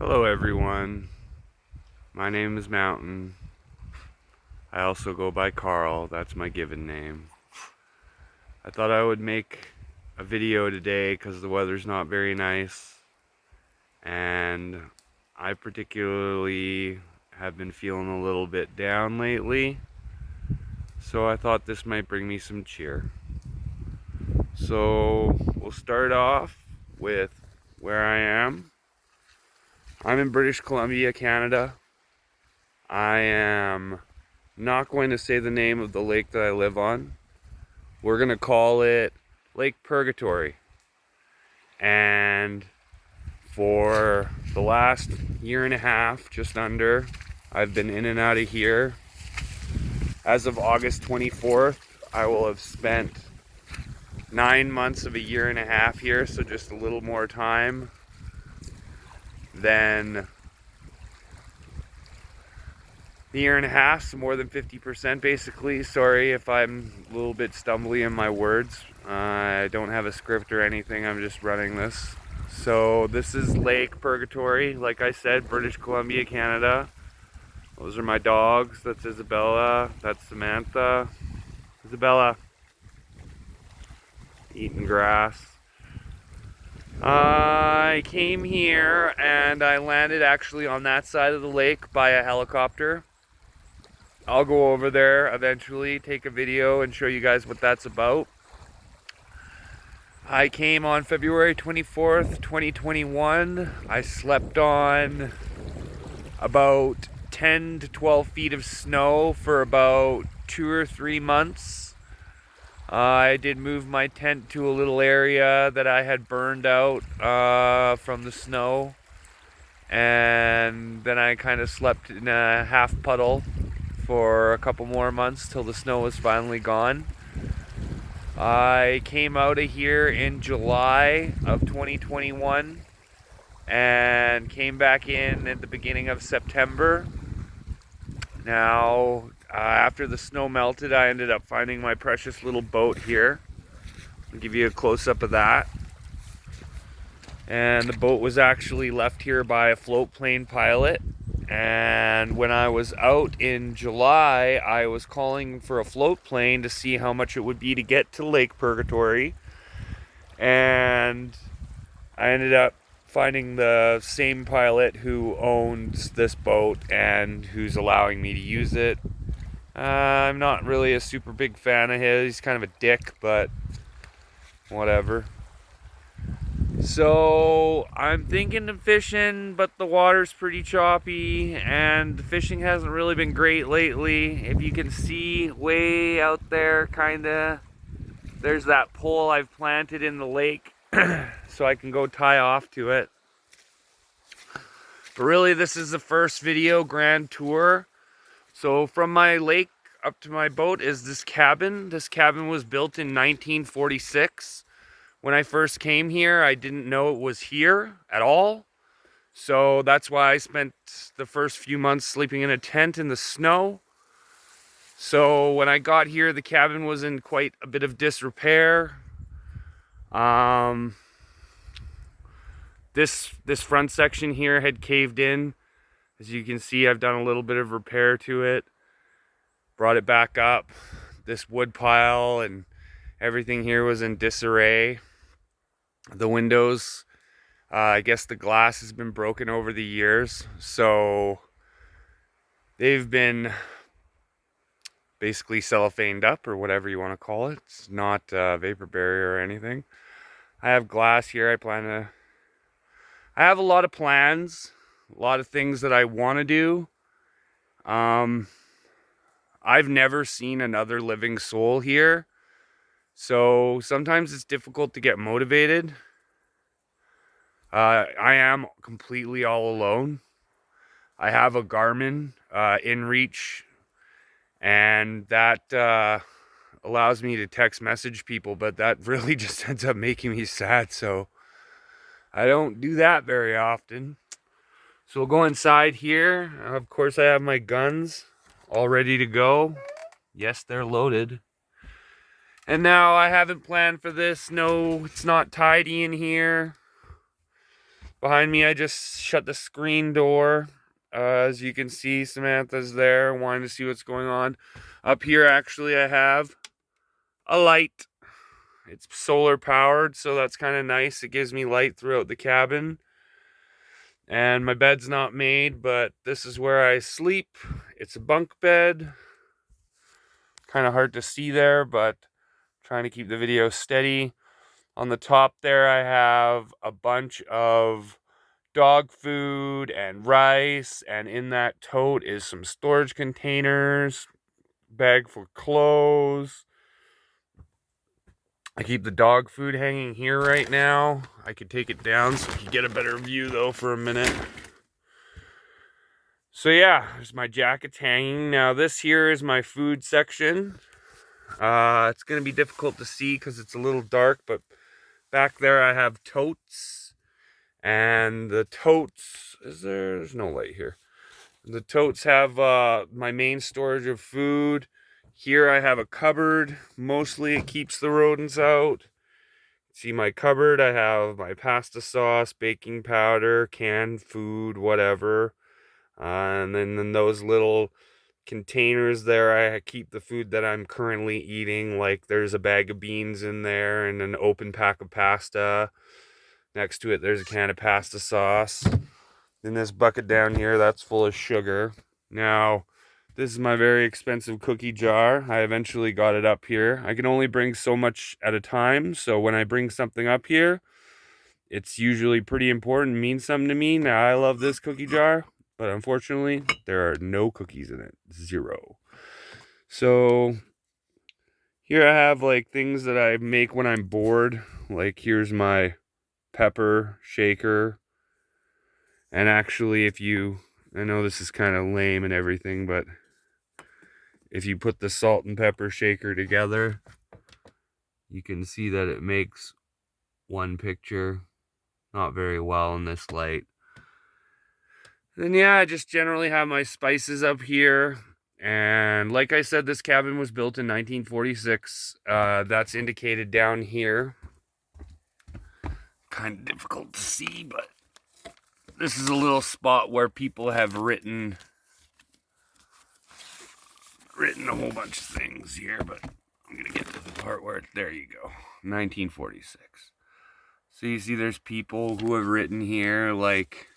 Hello everyone, my name is Mountain. I also go by Carl, that's my given name. I thought I would make a video today because the weather's not very nice and I particularly have been feeling a little bit down lately, so I thought this might bring me some cheer. So we'll start off with where I am. I'm in British Columbia, Canada. I am not going to say the name of the lake that I live on. We're going to call it Lake Purgatory. And for the last year and a half, just under, I've been in and out of here. As of August 24th, I will have spent 9 months of a year and a half here, so just a little more time than the year and a half, so more than 50% basically. Sorry if I'm a little bit stumbly in my words. I don't have a script or anything, I'm just running this. So this is Lake Purgatory, like I said, British Columbia, Canada. Those are my dogs. That's Isabella, that's Samantha. Isabella, eating grass. I came here and I landed actually on that side of the lake by a helicopter. I'll go over there eventually, take a video and show you guys what that's about. I came on February 24th, 2021. I slept on about 10 to 12 feet of snow for about 2 or 3 months. I did move my tent to a little area that I had burned out from the snow. And then I kind of slept in a half puddle for a couple more months till the snow was finally gone. I came out of here in July of 2021 and came back in at the beginning of September. Now, after the snow melted, I ended up finding my precious little boat here. I'll give you a close-up of that. And the boat was actually left here by a float plane pilot. And when I was out in July, I was calling for a float plane to see how much it would be to get to Lake Purgatory. And I ended up finding the same pilot who owns this boat and who's allowing me to use it. I'm not really a super big fan of his. He's kind of a dick, but whatever. So I'm thinking of fishing, but the water's pretty choppy and the fishing hasn't really been great lately. If you can see way out there, kinda, there's that pole I've planted in the lake so I can go tie off to it. But really, this is the first video grand tour. So from my lake up to my boat is this cabin. This cabin was built in 1946. When I first came here, I didn't know it was here at all. So that's why I spent the first few months sleeping in a tent in the snow. So when I got here, the cabin was in quite a bit of disrepair. This front section here had caved in. As you can see, I've done a little bit of repair to it. Brought it back up. This wood pile and everything here was in disarray. The windows, I guess the glass has been broken over the years, so they've been basically cellophaned up, or whatever you want to call it. It's not vapor barrier or anything. I have glass here. I have a lot of plans, a lot of things that I want to do. I've never seen another living soul here. So sometimes it's difficult to get motivated. I am completely all alone. I have a Garmin inReach, and that allows me to text message people, but that really just ends up making me sad, so I don't do that very often. So we'll go inside here. Of course, I have my guns all ready to go. Yes, they're loaded. And now I haven't planned for this. No, it's not tidy in here. Behind me, I just shut the screen door. As you can see, Samantha's there, wanting to see what's going on. Up here, actually, I have a light. It's solar powered, so that's kind of nice. It gives me light throughout the cabin. And my bed's not made, but this is where I sleep. It's a bunk bed. Kind of hard to see there, but trying to keep the video steady. On the top there, I have a bunch of dog food and rice, and in that tote is some storage containers, bag for clothes. I keep the dog food hanging here right now. I could take it down so you can get a better view though for a minute. So yeah, there's my jackets hanging. Now this here is my food section. It's gonna be difficult to see because it's a little dark, but back there I have totes. And the totes, there's no light here. The totes have my main storage of food. Here I have a cupboard. Mostly it keeps the rodents out. See my cupboard, I have my pasta sauce, baking powder, canned food, whatever. And then in those little containers there, I keep the food that I'm currently eating. Like there's a bag of beans in there and an open pack of pasta. Next to it, there's a can of pasta sauce. In this bucket down here, that's full of sugar. Now, this is my very expensive cookie jar. I eventually got it up here. I can only bring so much at a time, so when I bring something up here, it's usually pretty important, means something to me. Now, I love this cookie jar, but unfortunately, there are no cookies in it. 0. So, here I have like things that I make when I'm bored. Like here's my pepper shaker. And actually, I know this is kind of lame and everything, but if you put the salt and pepper shaker together, you can see that it makes one picture. Not very well in this light. Then yeah, I just generally have my spices up here. And like I said, this cabin was built in 1946. That's indicated down here. Kind of difficult to see, but this is a little spot where people have written a whole bunch of things here, but I'm gonna get to the part where there you go, 1946. So you see there's people who have written here like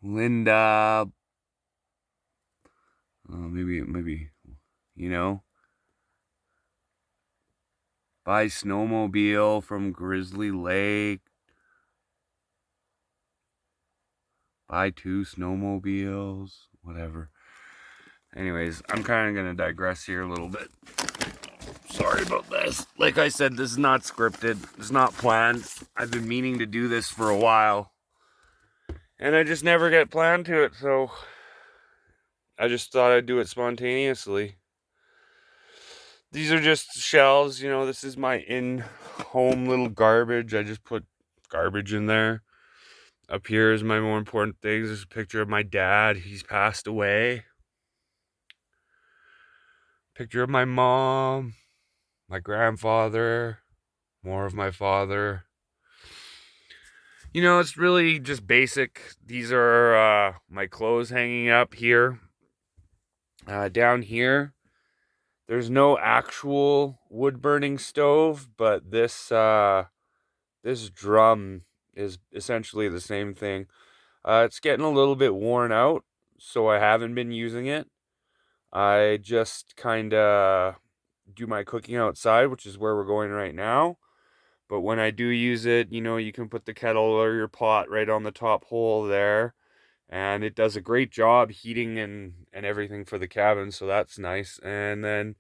Linda, maybe, buy snowmobile from Grizzly Lake, buy 2 snowmobiles, whatever. Anyways, I'm kind of going to digress here a little bit. Sorry about this. Like I said, this is not scripted. It's not planned. I've been meaning to do this for a while. And I just never get planned to it, so I just thought I'd do it spontaneously. These are just shelves, this is my in-home little garbage. I just put garbage in there. Up here is my more important things. There's a picture of my dad. He's passed away. Picture of my mom, my grandfather, more of my father. It's really just basic. These are my clothes hanging up here. Down here, there's no actual wood-burning stove, but this drum is essentially the same thing. It's getting a little bit worn out, so I haven't been using it. I just kind of do my cooking outside, which is where we're going right now. But when I do use it, you can put the kettle or your pot right on the top hole there. And it does a great job heating and everything for the cabin, so that's nice. And then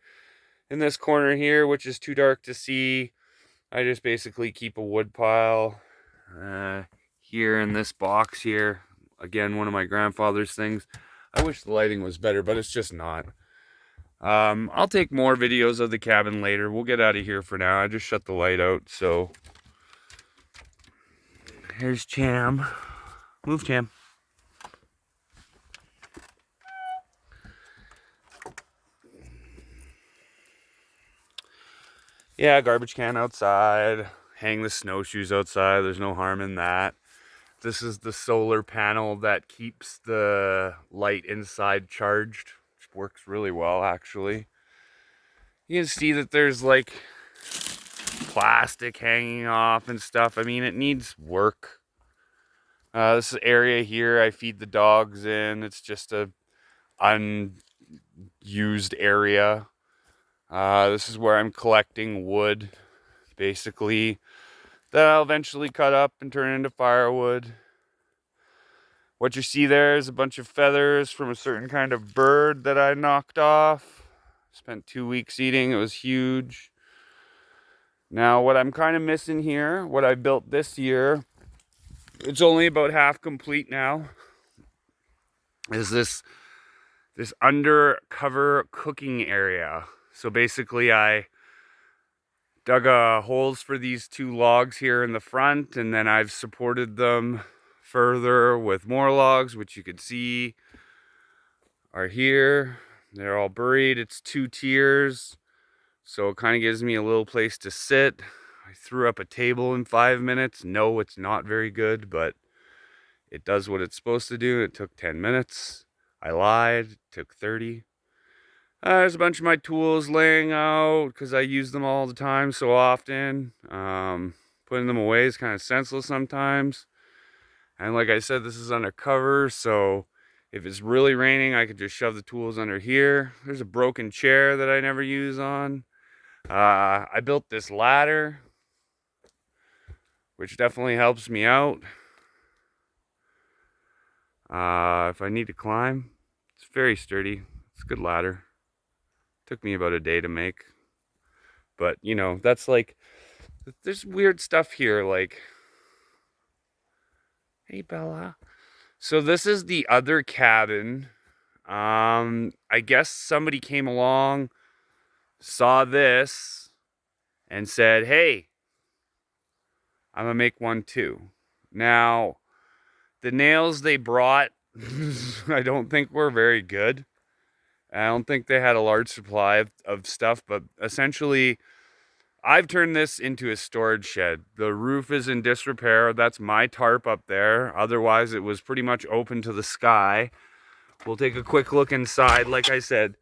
in this corner here, which is too dark to see, I just basically keep a wood pile. Here in this box here, again, one of my grandfather's things. I wish the lighting was better, but it's just not. I'll take more videos of the cabin later. We'll get out of here for now. I just shut the light out, so. Here's Cham. Move, Cham. Yeah, garbage can outside. hang the snowshoes outside. There's no harm in that. This is the solar panel that keeps the light inside charged, which works really well, actually. You can see that there's like plastic hanging off and stuff. I mean, it needs work. This area here I feed the dogs in. It's just a unused area. This is where I'm collecting wood, basically, that I'll eventually cut up and turn into firewood. What you see there is a bunch of feathers from a certain kind of bird that I knocked off. Spent 2 weeks eating. It was huge. Now, what I'm kind of missing here, what I built this year, it's only about half complete now, is this undercover cooking area. So basically I dug holes for these 2 logs here in the front, and then I've supported them further with more logs, which you can see are here. They're all buried. It's 2 tiers, so it kind of gives me a little place to sit. I threw up a table in 5 minutes. No, it's not very good, but it does what it's supposed to do. It took 10 minutes. I lied. It took 30. There's a bunch of my tools laying out because I use them all the time so often. Putting them away is kind of senseless sometimes. And like I said, this is undercover, so if it's really raining, I could just shove the tools under here. There's a broken chair that I never use on. I built this ladder, which definitely helps me out. If I need to climb, it's very sturdy. It's a good ladder. Took me about a day to make. But, you know, that's like, there's weird stuff here, like, hey, Bella. So this is the other cabin. I guess somebody came along, saw this, and said, hey, I'm gonna make one too. Now, the nails they brought, I don't think were very good. I don't think they had a large supply of stuff, but essentially, I've turned this into a storage shed. The roof is in disrepair. That's my tarp up there. Otherwise, it was pretty much open to the sky. We'll take a quick look inside. Like I said,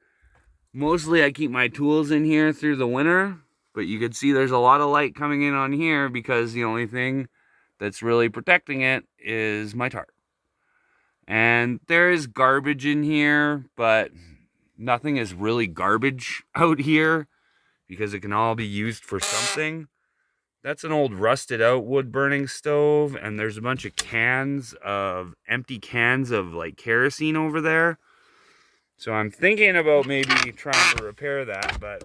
mostly I keep my tools in here through the winter, but you can see there's a lot of light coming in on here because the only thing that's really protecting it is my tarp. And there is garbage in here, but nothing is really garbage out here because it can all be used for something. That's an old rusted out wood burning stove, and there's a bunch of empty cans of like kerosene over there. So I'm thinking about maybe trying to repair that, but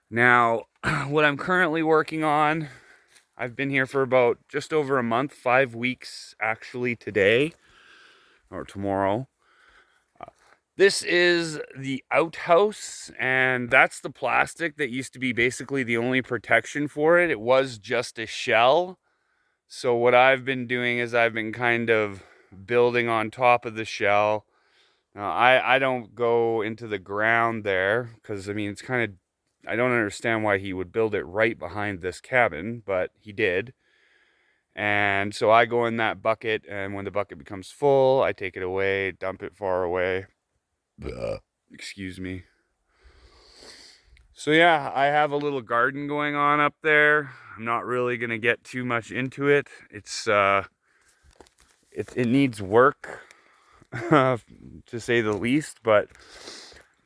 now what I'm currently working on, I've been here for about just over a month, 5 weeks actually today or tomorrow. This is the outhouse, and that's the plastic that used to be basically the only protection for it. It was just a shell. So what I've been doing is I've been kind of building on top of the shell. Now, I don't go into the ground there because, I mean, it's kind of, I don't understand why he would build it right behind this cabin, but he did. And so I go in that bucket, and when the bucket becomes full, I take it away, dump it far away. Excuse me. So yeah, I have a little garden going on up there. I'm not really gonna get too much into it. It needs work, to say the least. But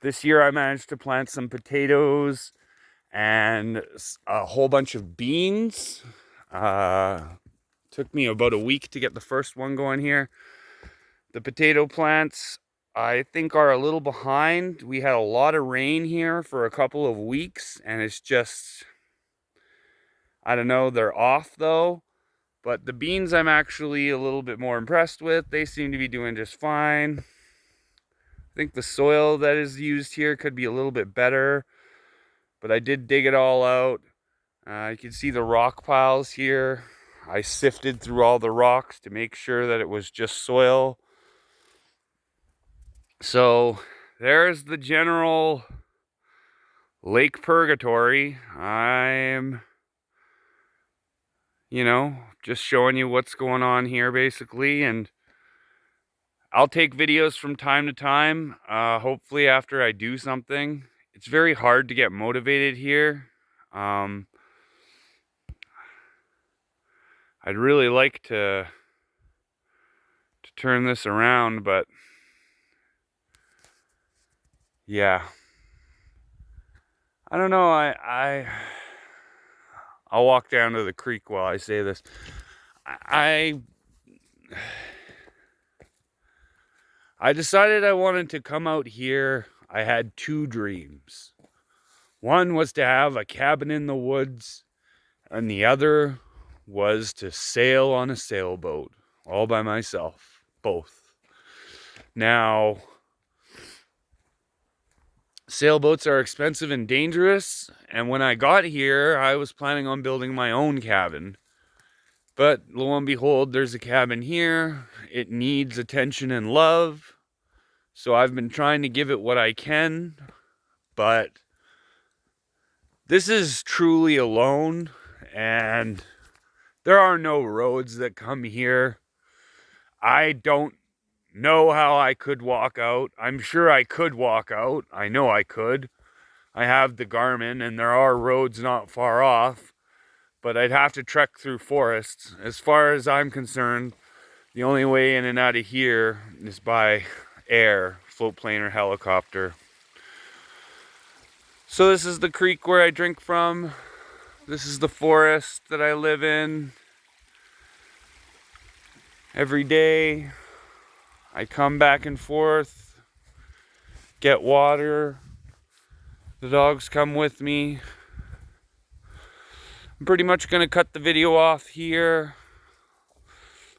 this year I managed to plant some potatoes and a whole bunch of beans. Took me about a week to get the first one going here. The potato plants, I think, are a little behind. We had a lot of rain here for a couple of weeks, and it's just, I don't know, they're off though. But the beans I'm actually a little bit more impressed with. They seem to be doing just fine. I think the soil that is used here could be a little bit better, but I did dig it all out. You can see the rock piles here. I sifted through all the rocks to make sure that it was just soil. So there's the general Lake Purgatory. I'm you know, just showing you what's going on here basically. And I'll take videos from time to time, hopefully after I do something. It's very hard to get motivated here. I'd really like to turn this around, but yeah, I don't know. I'll walk down to the creek while I say this. I decided I wanted to come out here. I had two dreams. One was to have a cabin in the woods, and the other was to sail on a sailboat all by myself. Both. Now, sailboats are expensive and dangerous, and when I got here, I was planning on building my own cabin. But lo and behold, there's a cabin here. It needs attention and love. So I've been trying to give it what I can, but this is truly alone, and there are no roads that come here. I don't know how I could walk out. I'm sure I could walk out. I know I could. I have the Garmin, and there are roads not far off, but I'd have to trek through forests. As far as I'm concerned, the only way in and out of here is by air, float plane or helicopter. So this is the creek where I drink from. This is the forest that I live in. Every day I come back and forth, get water. The dogs come with me. I'm pretty much gonna cut the video off here.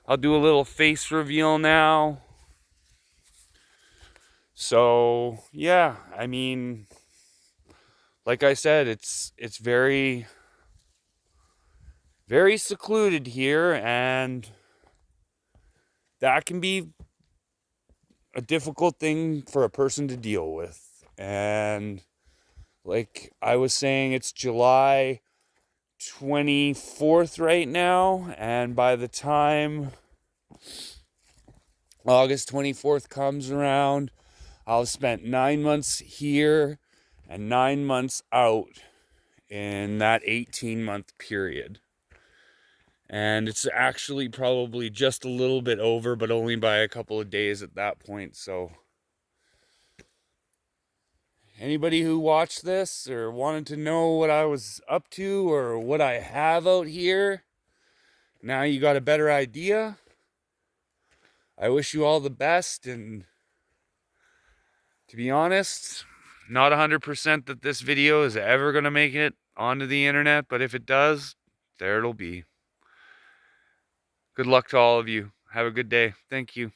I'll do a little face reveal now. So yeah, I mean, like I said, it's very, very secluded here, and that can be a difficult thing for a person to deal with. And like I was saying, it's July 24th right now, and by the time August 24th comes around, I'll have spent 9 months here and 9 months out in that 18-month period. And it's actually probably just a little bit over, but only by a couple of days at that point. So anybody who watched this or wanted to know what I was up to or what I have out here, now you got a better idea. I wish you all the best, and to be honest, not 100% that this video is ever going to make it onto the internet, but if it does, there it'll be. Good luck to all of you. Have a good day. Thank you.